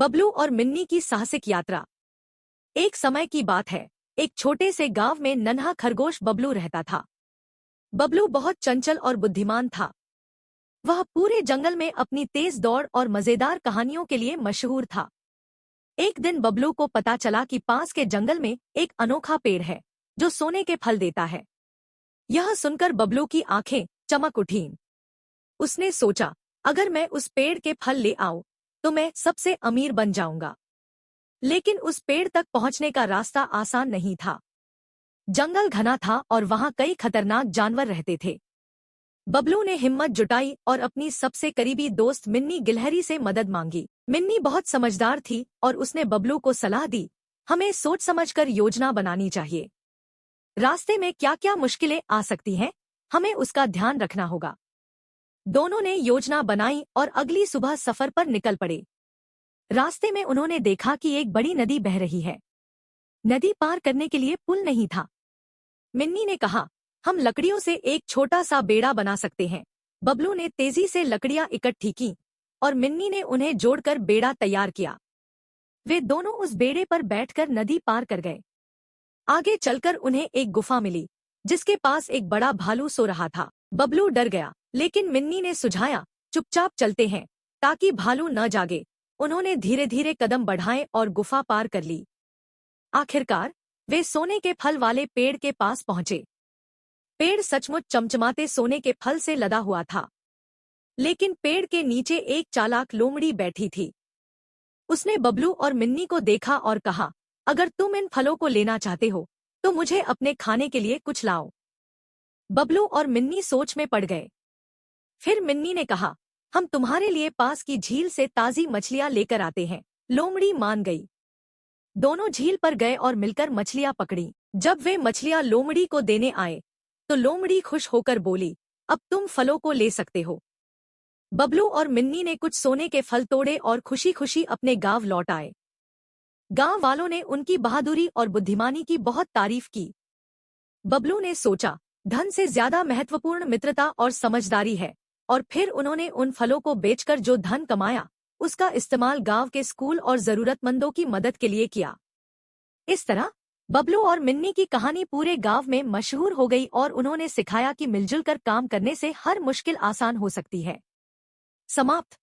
बबलू और मिन्नी की साहसिक यात्रा। एक समय की बात है, एक छोटे से गांव में नन्हा खरगोश बबलू रहता था। बबलू बहुत चंचल और बुद्धिमान था। वह पूरे जंगल में अपनी तेज दौड़ और मजेदार कहानियों के लिए मशहूर था। एक दिन बबलू को पता चला कि पास के जंगल में एक अनोखा पेड़ है जो सोने के फल देता है। यह सुनकर बबलू की आंखें चमक उठीं। उसने सोचा, अगर मैं उस पेड़ के फल ले आऊं तो मैं सबसे अमीर बन जाऊंगा। लेकिन उस पेड़ तक पहुंचने का रास्ता आसान नहीं था। जंगल घना था और वहां कई खतरनाक जानवर रहते थे। बबलू ने हिम्मत जुटाई और अपनी सबसे करीबी दोस्त मिन्नी गिलहरी से मदद मांगी। मिन्नी बहुत समझदार थी और उसने बबलू को सलाह दी, हमें सोच समझकर योजना बनानी चाहिए। रास्ते में क्या क्या मुश्किलें आ सकती हैं, हमें उसका ध्यान रखना होगा। दोनों ने योजना बनाई और अगली सुबह सफर पर निकल पड़े। रास्ते में उन्होंने देखा कि एक बड़ी नदी बह रही है। नदी पार करने के लिए पुल नहीं था। मिन्नी ने कहा, हम लकड़ियों से एक छोटा सा बेड़ा बना सकते हैं। बबलू ने तेजी से लकड़ियां इकट्ठी की और मिन्नी ने उन्हें जोड़कर बेड़ा तैयार किया। वे दोनों उस बेड़े पर बैठकर नदी पार कर गए। आगे चलकर उन्हें एक गुफा मिली जिसके पास एक बड़ा भालू सो रहा था। बबलू डर गया, लेकिन मिन्नी ने सुझाया, चुपचाप चलते हैं ताकि भालू न जागे। उन्होंने धीरे धीरे कदम बढ़ाए और गुफा पार कर ली। आखिरकार वे सोने के फल वाले पेड़ के पास पहुंचे। पेड़ सचमुच चमचमाते सोने के फल से लदा हुआ था। लेकिन पेड़ के नीचे एक चालाक लोमड़ी बैठी थी। उसने बबलू और मिन्नी को देखा और कहा, अगर तुम इन फलों को लेना चाहते हो तो मुझे अपने खाने के लिए कुछ लाओ। बबलू और मिन्नी सोच में पड़ गए। फिर मिन्नी ने कहा, हम तुम्हारे लिए पास की झील से ताजी मछलियां लेकर आते हैं। लोमड़ी मान गई। दोनों झील पर गए और मिलकर मछलियां पकड़ी। जब वे मछलियां लोमड़ी को देने आए तो लोमड़ी खुश होकर बोली, अब तुम फलों को ले सकते हो। बबलू और मिन्नी ने कुछ सोने के फल तोड़े और खुशी खुशी अपने गांव लौट आए। गांव वालों ने उनकी बहादुरी और बुद्धिमानी की बहुत तारीफ की। बबलू ने सोचा, धन से ज्यादा महत्वपूर्ण मित्रता और समझदारी है, और फिर उन्होंने उन फलों को बेचकर जो धन कमाया उसका इस्तेमाल गांव के स्कूल और जरूरतमंदों की मदद के लिए किया। इस तरह बबलू और मिन्नी की कहानी पूरे गांव में मशहूर हो गई और उन्होंने सिखाया कि मिलजुल कर काम करने से हर मुश्किल आसान हो सकती है। समाप्त।